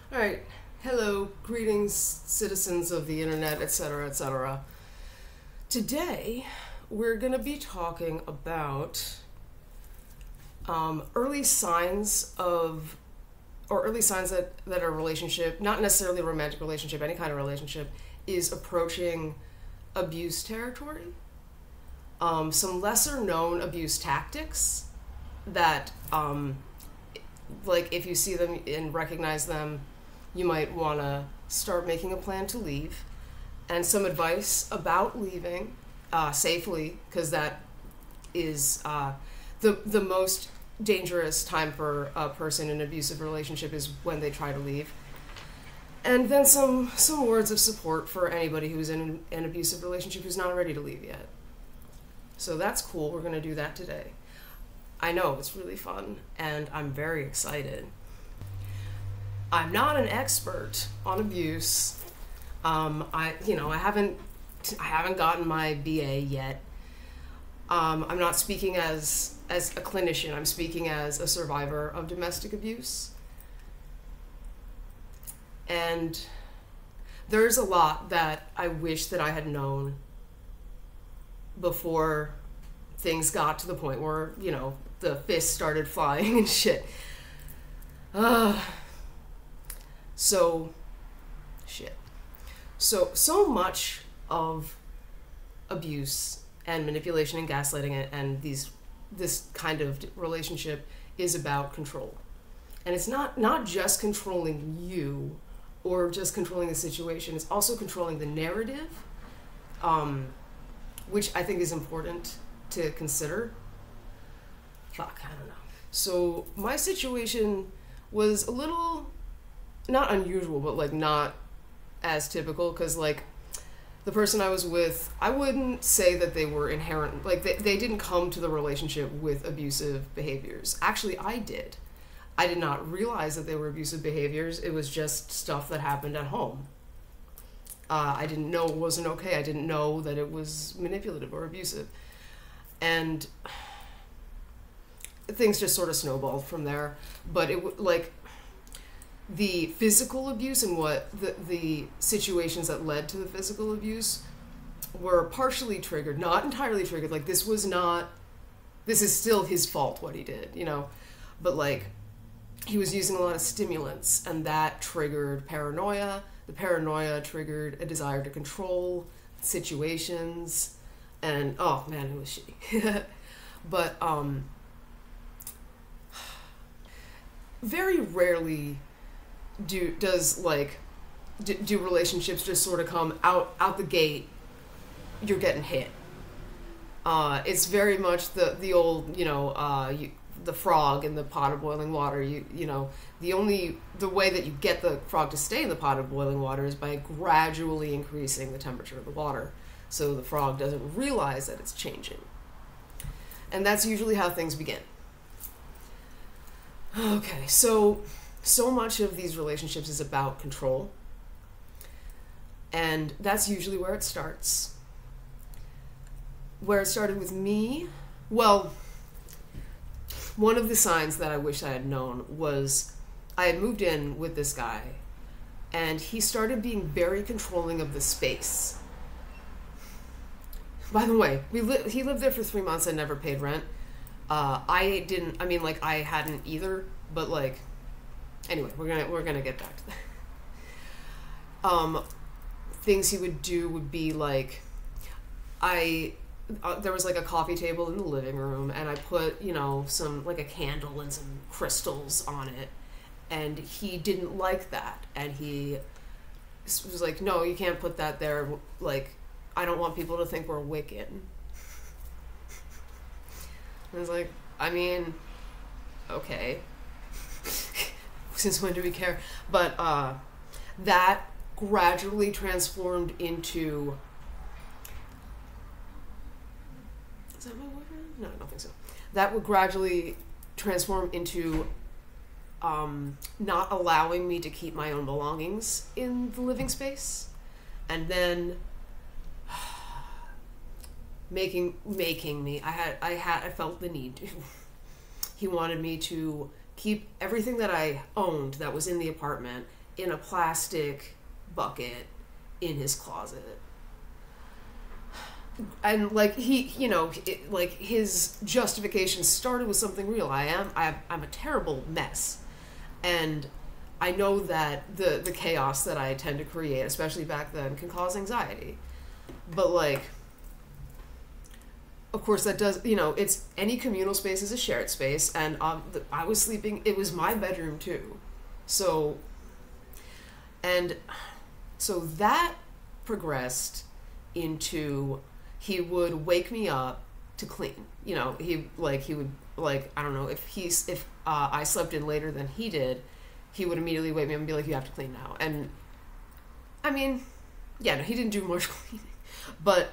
All right. Hello, greetings, citizens of the internet, etc., etc. Today, we're going to be talking about early signs that a relationship, not necessarily a romantic relationship, any kind of relationship, is approaching abuse territory. Some lesser known abuse tactics that, like, if you see them and recognize them, you might want to start making a plan to leave, and some advice about leaving safely, because that is the most dangerous time for a person in an abusive relationship is when they try to leave. And then some words of support for anybody who's in an abusive relationship who's not ready to leave yet. So that's cool. We're going to do that today. I know, it's really fun, and I'm very excited. I'm not an expert on abuse. I haven't gotten my BA yet. I'm not speaking as a clinician. I'm speaking as a survivor of domestic abuse. And there's a lot that I wish that I had known before things got to the point where, the fists started flying and shit. So much of abuse and manipulation and gaslighting and this kind of relationship is about control. And it's not just controlling you or just controlling the situation, it's also controlling the narrative, which I think is important to consider. I don't know. So my situation was a little, not unusual, but like not as typical, because like the person I was with, I wouldn't say that they were inherent, like they didn't come to the relationship with abusive behaviors. Actually, I did. I did not realize that they were abusive behaviors. It was just stuff that happened at home. I didn't know it wasn't okay. I didn't know that it was manipulative or abusive. And things just sort of snowballed from there. But the physical abuse and what the situations that led to the physical abuse were partially triggered, not entirely triggered. Like, this is still his fault, what he did, but like, he was using a lot of stimulants, and that triggered paranoia. The paranoia triggered a desire to control situations, and oh man, it was shitty. But very rarely do relationships just sort of come out the gate, you're getting hit. It's very much the old, the frog in the pot of boiling water. The way that you get the frog to stay in the pot of boiling water is by gradually increasing the temperature of the water, so the frog doesn't realize that it's changing. And that's usually how things begin. Okay, so much of these relationships is about control, and that's usually where it starts. Where it started with me, well, one of the signs that I wish I had known was I had moved in with this guy, and he started being very controlling of the space. By the way, he lived there for 3 months and never paid rent. I hadn't either, but like, anyway, we're gonna get back to that. Things he would do would be like, there was like a coffee table in the living room, and I put, some, like a candle and some crystals on it, and he didn't like that, and he was like, no, you can't put that there, like, I don't want people to think we're Wiccan. I was like, okay. Since when do we care? But that gradually transformed into... Is that my boyfriend? No, I don't think so. That would gradually transform into not allowing me to keep my own belongings in the living space, and then making me. I felt the need to. He wanted me to keep everything that I owned that was in the apartment in a plastic bucket in his closet. And like like his justification started with something real. I'm a terrible mess, and I know that the chaos that I tend to create, especially back then, can cause anxiety. But like, of course, that does, it's any communal space is a shared space, and I was sleeping. It was my bedroom too, so that progressed into, he would wake me up to clean. He would, like, I don't know, if I slept in later than he did, he would immediately wake me up and be like, you have to clean now. And I mean, yeah, no, he didn't do much cleaning, but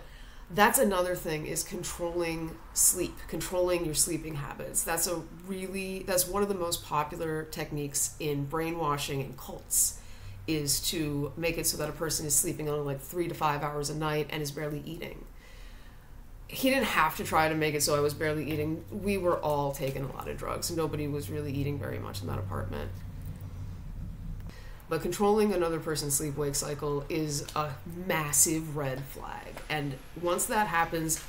that's another thing, is controlling sleep, controlling your sleeping habits. That's one of the most popular techniques in brainwashing and cults, is to make it so that a person is sleeping only like 3 to 5 hours a night and is barely eating. He didn't have to try to make it so I was barely eating. We were all taking a lot of drugs. Nobody was really eating very much in that apartment. But controlling another person's sleep-wake cycle is a massive red flag. And once that happens,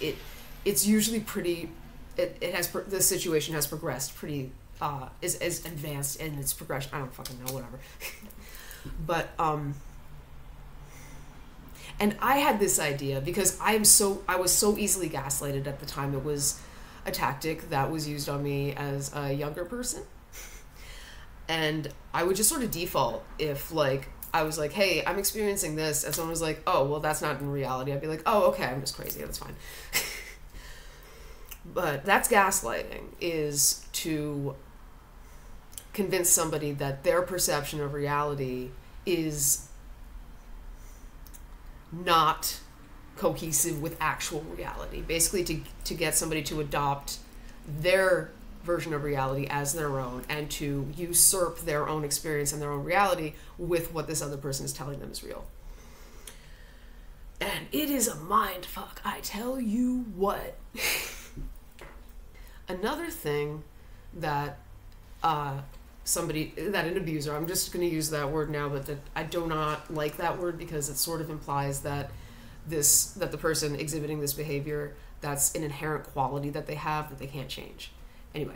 it's usually pretty, the situation has progressed pretty, is advanced in its progression. I don't fucking know, whatever. But, and I had this idea because I was so easily gaslighted at the time. It was a tactic that was used on me as a younger person. And I would just sort of default if, like, I was like, hey, I'm experiencing this, and someone was like, oh, well, that's not in reality. I'd be like, oh, okay, I'm just crazy. That's fine. But that's gaslighting, is to convince somebody that their perception of reality is not cohesive with actual reality. Basically, to get somebody to adopt their version of reality as their own, and to usurp their own experience and their own reality with what this other person is telling them is real. And it is a mind fuck, I tell you what. Another thing that an abuser, I'm just going to use that word now, but that I do not like that word, because it sort of implies that the person exhibiting this behavior, that's an inherent quality that they have that they can't change. Anyway,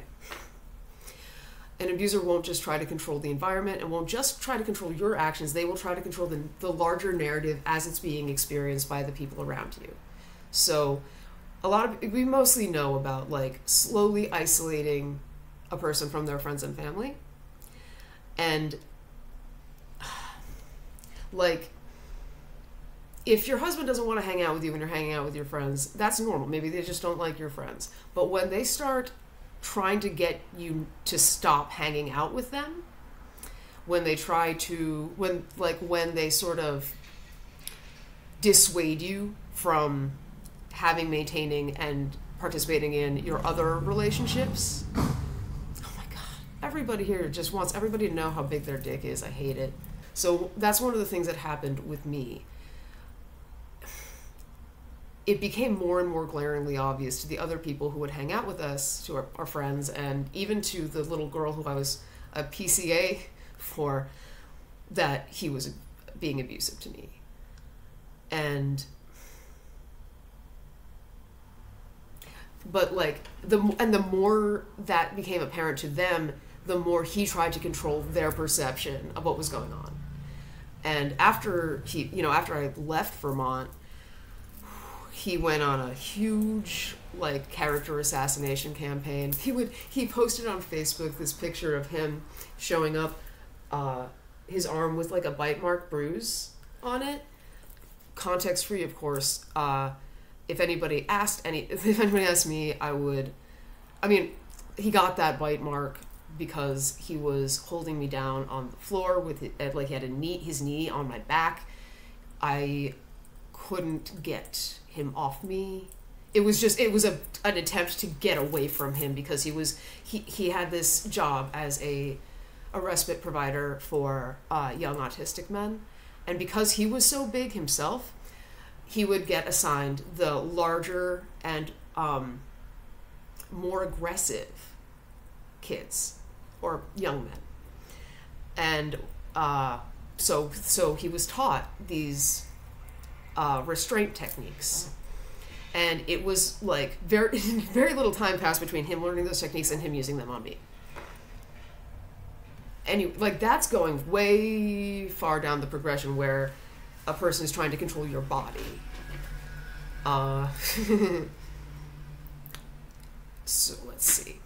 an abuser won't just try to control the environment and won't just try to control your actions. They will try to control the larger narrative as it's being experienced by the people around you. So we mostly know about, like, slowly isolating a person from their friends and family. And, like, if your husband doesn't want to hang out with you when you're hanging out with your friends, that's normal. Maybe they just don't like your friends. But when they start trying to get you to stop hanging out with them, when they sort of dissuade you from maintaining and participating in your other relationships, oh my god, everybody here just wants everybody to know how big their dick is. I hate it. So that's one of the things that happened with me. It became more and more glaringly obvious to the other people who would hang out with us, to our friends, and even to the little girl who I was a PCA for, that he was being abusive to me. But like, the more that became apparent to them, the more he tried to control their perception of what was going on. And after I left Vermont, he went on a huge, like, character assassination campaign. He posted on Facebook this picture of him showing up, his arm with, like, a bite mark bruise on it. Context free, of course. If anybody asked me, he got that bite mark because he was holding me down on the floor with he had his knee on my back. I couldn't get him off me. It was an attempt to get away from him, because he had this job as a respite provider for young autistic men, and because he was so big himself, he would get assigned the larger and more aggressive kids or young men. And so he was taught these restraint techniques, and it was like very little time passed between him learning those techniques and him using them on me. And like that's going way far down the progression where a person is trying to control your body. So let's see.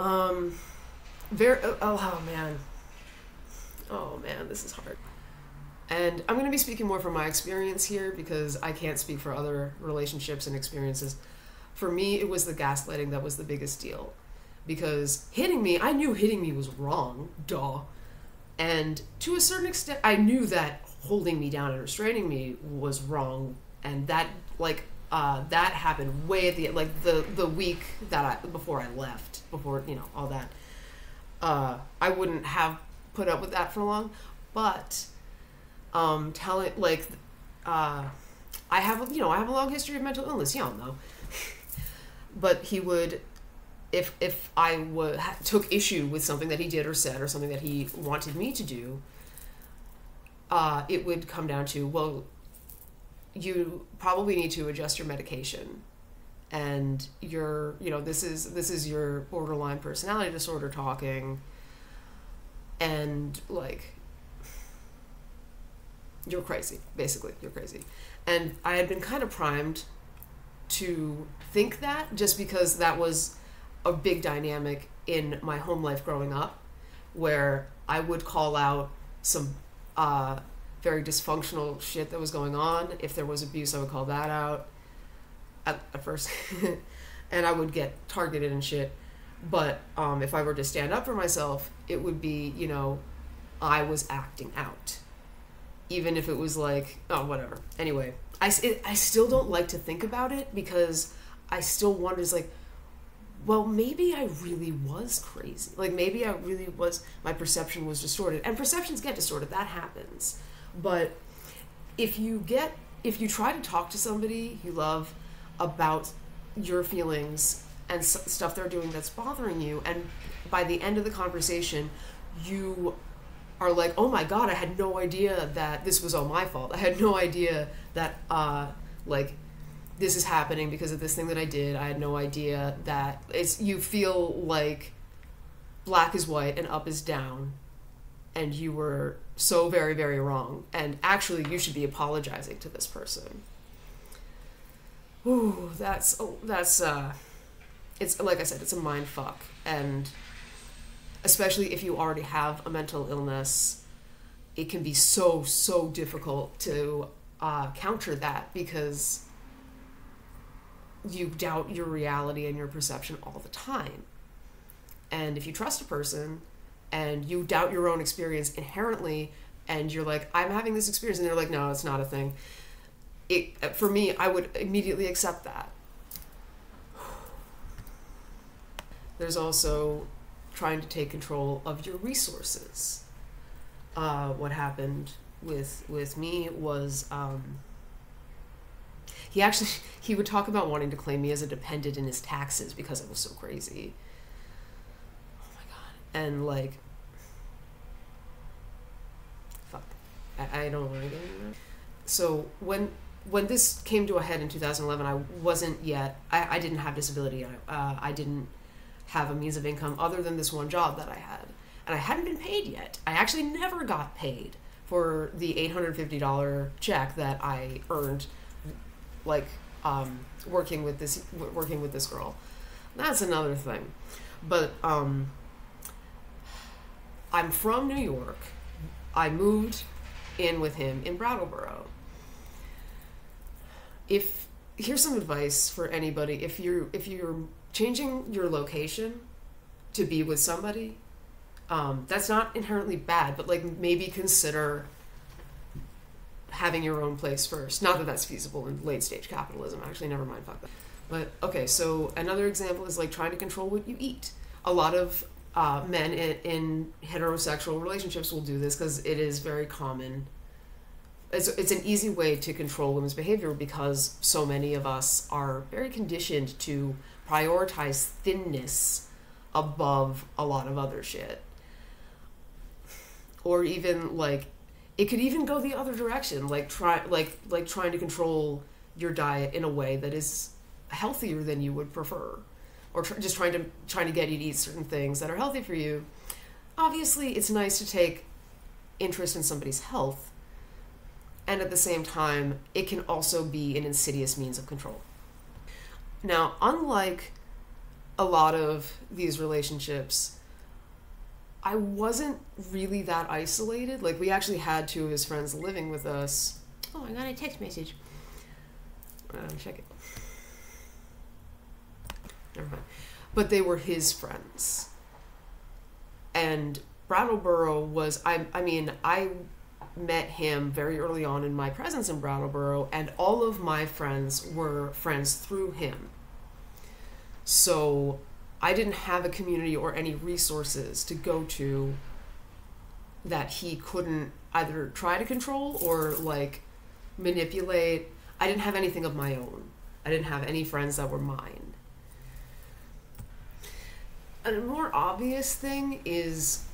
Oh man, this is hard. And I'm going to be speaking more from my experience here because I can't speak for other relationships and experiences. For me, it was the gaslighting that was the biggest deal. Because hitting me, I knew hitting me was wrong, duh. And to a certain extent, I knew that holding me down and restraining me was wrong. And that, that happened way at the, the week that before I left, before, all that. I wouldn't have put up with that for long, but I have a long history of mental illness, y'all know. But he would, if I took issue with something that he did or said or something that he wanted me to do, it would come down to, well, you probably need to adjust your medication, and this is your borderline personality disorder talking, and like, you're crazy, basically, you're crazy. And I had been kind of primed to think that, just because that was a big dynamic in my home life growing up, where I would call out some very dysfunctional shit that was going on. If there was abuse, I would call that out at first. And I would get targeted and shit. But if I were to stand up for myself, it would be, I was acting out. Even if it was like, oh, whatever. Anyway, I still don't like to think about it, because I still wonder, well, maybe I really was crazy. Like, maybe I really was, my perception was distorted. And perceptions get distorted, that happens. But if you try to talk to somebody you love about your feelings and stuff they're doing that's bothering you, and by the end of the conversation, you are like, oh my God, I had no idea that this was all my fault. I had no idea that, this is happening because of this thing that I did. I had no idea that you feel like black is white and up is down, and you were so very, very wrong. And actually, you should be apologizing to this person. Ooh, it's like I said, it's a mind fuck. And especially if you already have a mental illness, it can be so, so difficult to counter that, because you doubt your reality and your perception all the time. And if you trust a person and you doubt your own experience inherently, and you're like, I'm having this experience, and they're like, no, it's not a thing. For me, I would immediately accept that. There's also trying to take control of your resources. What happened with me was, he would talk about wanting to claim me as a dependent in his taxes because it was so crazy. Oh my God. And fuck. I don't want to get into that. So when this came to a head in 2011, I wasn't yet, I didn't have disability. I didn't have a means of income other than this one job that I had. And I hadn't been paid yet. I actually never got paid for the $850 check that I earned, working with this girl. That's another thing. But I'm from New York. I moved in with him in Brattleboro. Here's some advice for anybody. If you're changing your location to be with somebody, that's not inherently bad, but maybe consider having your own place first. Not that that's feasible in late stage capitalism. Actually, never mind, fuck that. But okay, so another example is trying to control what you eat. A lot of men in heterosexual relationships will do this because it is very common. It's an easy way to control women's behavior, because so many of us are very conditioned to prioritize thinness above a lot of other shit. or even like it could even go the other direction, like trying to control your diet in a way that is healthier than you would prefer, or just trying to get you to eat certain things that are healthy for you. Obviously, it's nice to take interest in somebody's health, and at the same time, it can also be an insidious means of control. Now, unlike a lot of these relationships, I wasn't really that isolated. Like, we actually had two of his friends living with us. Oh, I got a text message. Check it. Never mind. But they were his friends. And Brattleboro was, I met him very early on in my presence in Brattleboro, and all of my friends were friends through him. So I didn't have a community or any resources to go to that he couldn't either try to control or like manipulate. I didn't have anything of my own. I didn't have any friends that were mine. A more obvious thing is,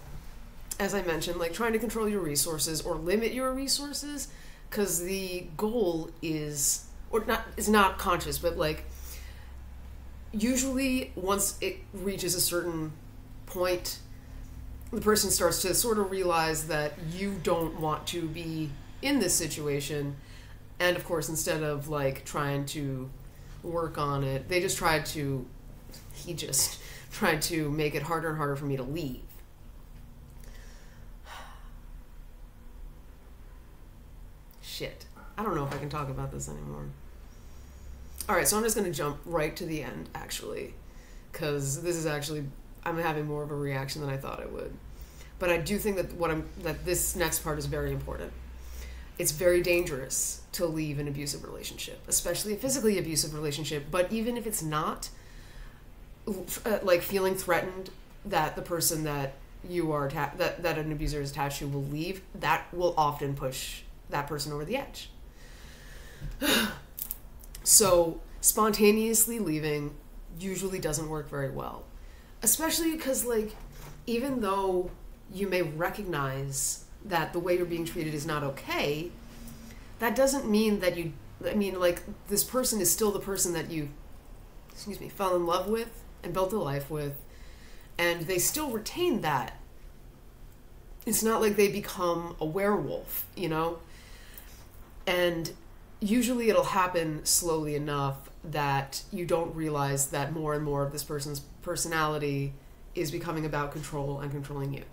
as I mentioned, like trying to control your resources or limit your resources, because the goal is, or not, is not conscious, but like usually once it reaches a certain point, the person starts to sort of realize that you don't want to be in this situation. And of course, instead of like trying to work on it, he just tried to make it harder and harder for me to leave. Shit. I don't know if I can talk about this anymore. Alright, so I'm just going to jump right to the end, actually. Because this is actually, I'm having more of a reaction than I thought I would. But I do think that this next part is very important. It's very dangerous to leave an abusive relationship, especially a physically abusive relationship. But even if it's not, like feeling threatened that the person that you are that an abuser is attached to will leave, that will often push that person over the edge. So spontaneously leaving usually doesn't work very well, especially because like even though you may recognize that the way you're being treated is not okay, that doesn't mean that like this person is still the person that you fell in love with and built a life with, and they still retain that. It's not like they become a werewolf, you know? And usually it'll happen slowly enough that you don't realize that more and more of this person's personality is becoming about control and controlling you.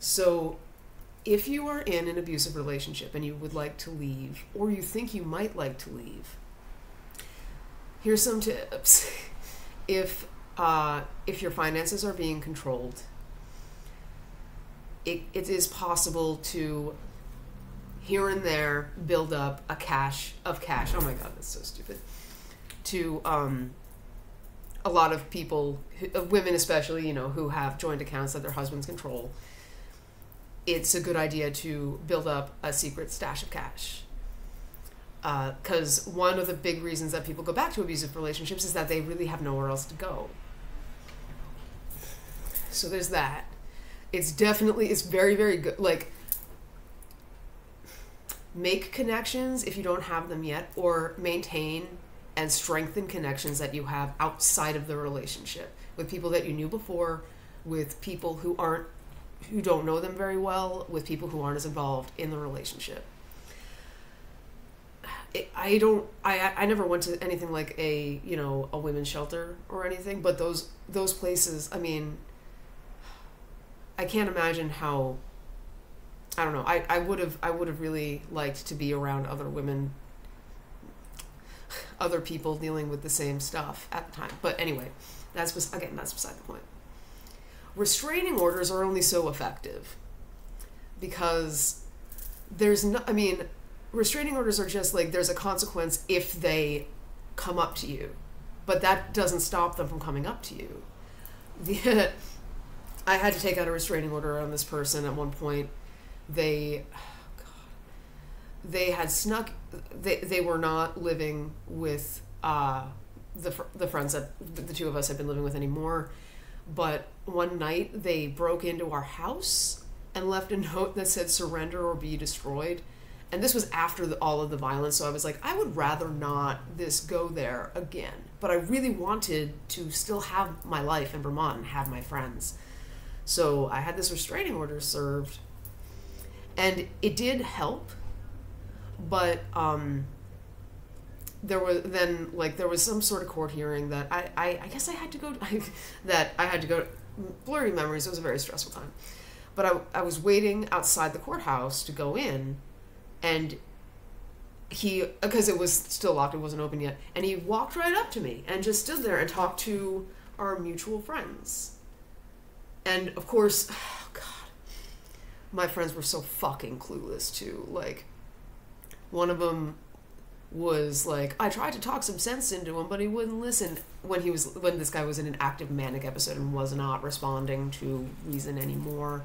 So if you are in an abusive relationship and you would like to leave, or you think you might like to leave, here's some tips. If your finances are being controlled, it is possible to here and there build up a cache of cash. Oh my god, that's so stupid. To a lot of people, women especially, you know, who have joint accounts that their husbands control, it's a good idea to build up a secret stash of cash. Because one of the big reasons that people go back to abusive relationships is that they really have nowhere else to go. So there's that. It's very, very good. Like, make connections if you don't have them yet, or maintain and strengthen connections that you have outside of the relationship, with people that you knew before, with people who don't know them very well, with people who aren't as involved in the relationship. I never went to anything like a women's shelter or anything, but those places, I mean, I can't imagine how, I don't know, I would have really liked to be around other women, other people dealing with the same stuff at the time. But anyway, that's beside the point. Restraining orders are only so effective because restraining orders are just like, there's a consequence if they come up to you, but that doesn't stop them from coming up to you. I had to take out a restraining order on this person at one point. They had snuck, they were not living with the friends that the two of us had been living with anymore, but one night they broke into our house and left a note that said surrender or be destroyed. And this was after all of the violence, so I was like, I would rather not this go there again. But I really wanted to still have my life in Vermont and have my friends. So I had this restraining order served. And it did help, but there was some sort of court hearing that I guess I had to go to, blurry memories, it was a very stressful time. But I was waiting outside the courthouse to go in, and because it was still locked, it wasn't open yet, and he walked right up to me and just stood there and talked to our mutual friends. And of course, oh God, my friends were so fucking clueless too. Like, one of them was like, I tried to talk some sense into him, but he wouldn't listen when this guy was in an active manic episode and was not responding to reason anymore.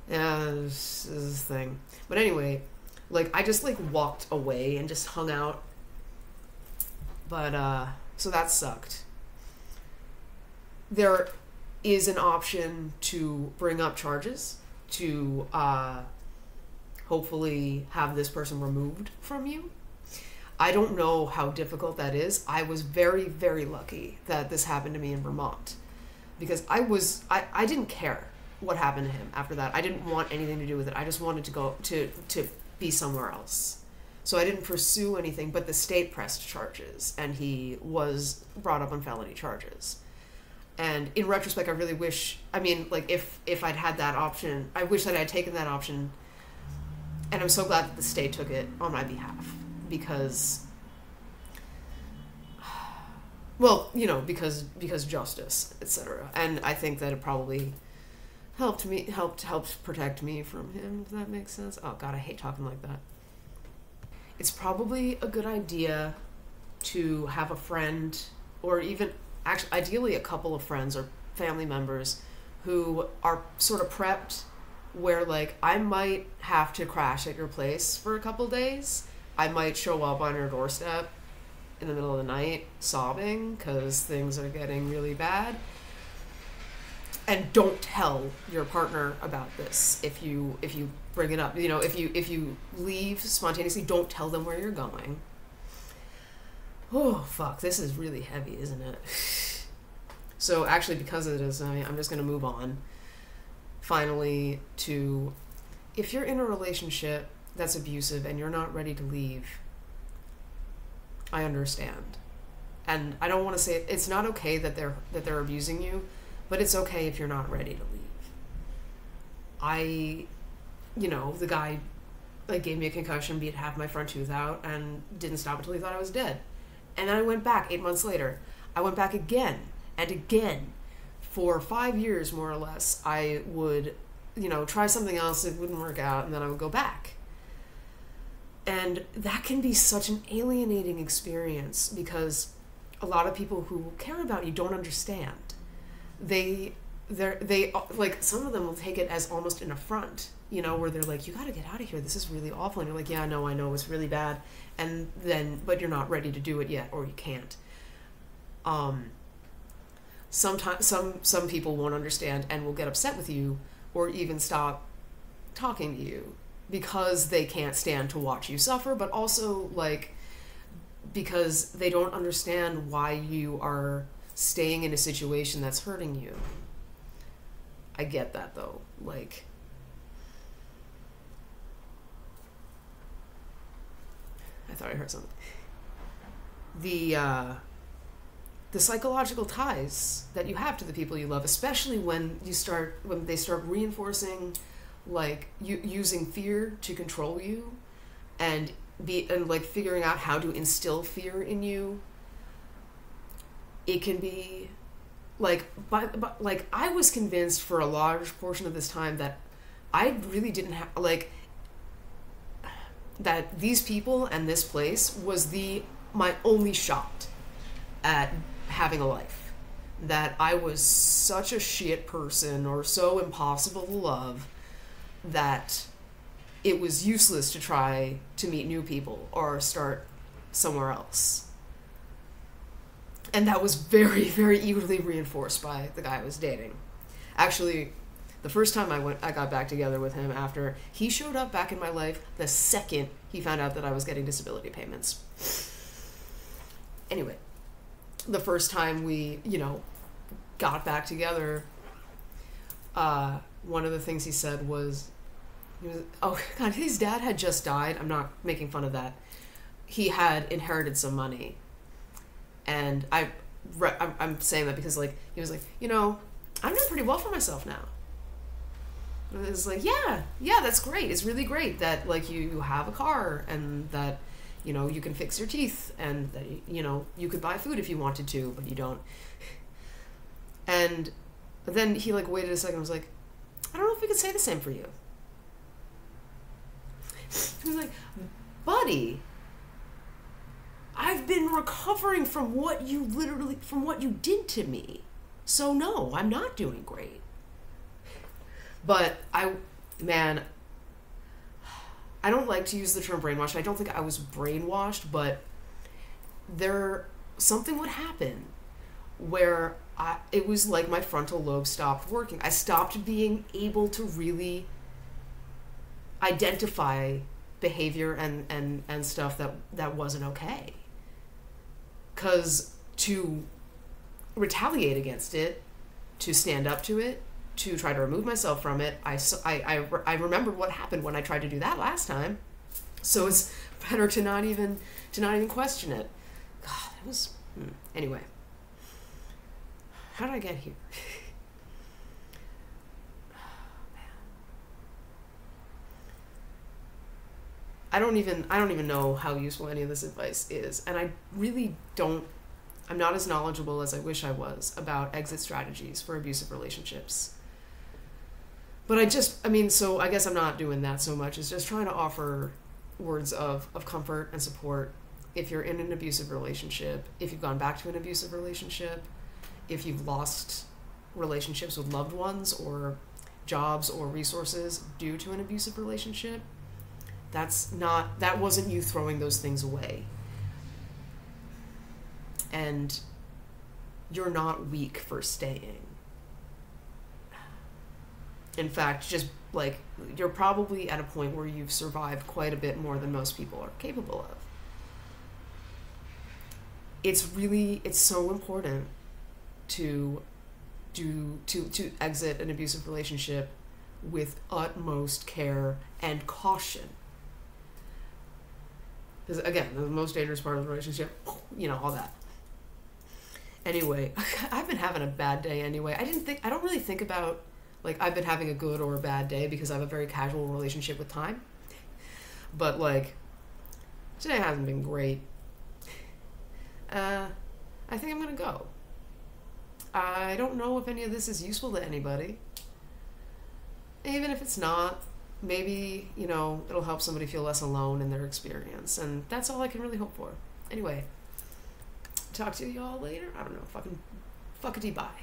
Yeah, this is the thing. But anyway, like, I just, like, walked away and just hung out. But, so that sucked. There is an option to bring up charges to, hopefully have this person removed from you. I don't know how difficult that is. I was very, very lucky that this happened to me in Vermont, because I didn't care what happened to him after that. I didn't want anything to do with it. I just wanted to go to be somewhere else. So I didn't pursue anything, but the state pressed charges, and he was brought up on felony charges. And in retrospect, I really wish, like, if I'd had that option, I wish that I'd taken that option. And I'm so glad that the state took it on my behalf, because, well, because justice, etc. And I think that it probably helped protect me from him, if that makes sense. Oh God, I hate talking like that. It's probably a good idea to have a friend, or even actually ideally a couple of friends or family members who are sort of prepped, where, like, I might have to crash at your place for a couple days. I might show up on your doorstep in the middle of the night sobbing because things are getting really bad. And don't tell your partner about this if you bring it up. If you leave spontaneously, don't tell them where you're going. Oh, fuck, this is really heavy, isn't it? So actually, because of this, I'm just going to move on. Finally, to, if you're in a relationship that's abusive and you're not ready to leave, I understand. And I don't want to say it's not okay that they're abusing you, but it's okay if you're not ready to leave. The guy, like, gave me a concussion, beat half my front tooth out, and didn't stop until he thought I was dead. And then I went back 8 months later. I went back again and again. For 5 years, more or less, I would, try something else, it wouldn't work out, and then I would go back. And that can be such an alienating experience, because a lot of people who care about you don't understand. They like, some of them will take it as almost an affront, where they're like, you gotta get out of here, this is really awful. And you're like, yeah, I know, it's really bad. And then, but you're not ready to do it yet, or you can't. Sometimes some people won't understand and will get upset with you, or even stop talking to you, because they can't stand to watch you suffer, but also, like, because they don't understand why you are staying in a situation that's hurting you. I get that, though. Like, I thought I heard something. The psychological ties that you have to the people you love, especially when they start reinforcing, like, using fear to control you, and like figuring out how to instill fear in you. It can be like, but like, I was convinced for a large portion of this time that I really didn't have, like, that these people and this place was my only shot at having a life. That I was such a shit person, or so impossible to love, that it was useless to try to meet new people or start somewhere else. And that was very, very eagerly reinforced by the guy I was dating. Actually, the first time I got back together with him after he showed up back in my life the second he found out that I was getting disability payments. Anyway, the first time we, got back together, one of the things he said was, oh God, his dad had just died. I'm not making fun of that. He had inherited some money. And I'm saying that because, like, he was like, I'm doing pretty well for myself now. And it was like, yeah, that's great. It's really great that, like, you have a car and that, you can fix your teeth and that, you could buy food if you wanted to, but you don't. And then he, like, waited a second and was like, I don't know if we could say the same for you. He was like, buddy, I've been recovering from what you did to me. So no, I'm not doing great. But I don't like to use the term brainwashed. I don't think I was brainwashed, but something would happen where it was like my frontal lobe stopped working. I stopped being able to really identify behavior and stuff that wasn't okay. Because to retaliate against it, to stand up to it, to try to remove myself from it, I remembered what happened when I tried to do that last time. So it's better to not even question it. God, that was anyway. How did I get here? I don't even know how useful any of this advice is, and I'm not as knowledgeable as I wish I was about exit strategies for abusive relationships. But so I guess I'm not doing that so much. It's just trying to offer words of comfort and support if you're in an abusive relationship, if you've gone back to an abusive relationship, if you've lost relationships with loved ones or jobs or resources due to an abusive relationship. That wasn't you throwing those things away. And you're not weak for staying. In fact, just like, you're probably at a point where you've survived quite a bit more than most people are capable of. It's so important to exit an abusive relationship with utmost care and caution. Because again, the most dangerous part of the relationship, all that. Anyway, I've been having a bad day anyway. I don't really think about, like, I've been having a good or a bad day because I have a very casual relationship with time. But, like, today hasn't been great. I think I'm gonna go. I don't know if any of this is useful to anybody. Even if it's not, maybe, it'll help somebody feel less alone in their experience. And that's all I can really hope for. Anyway, talk to y'all later. I don't know. Fuckity bye.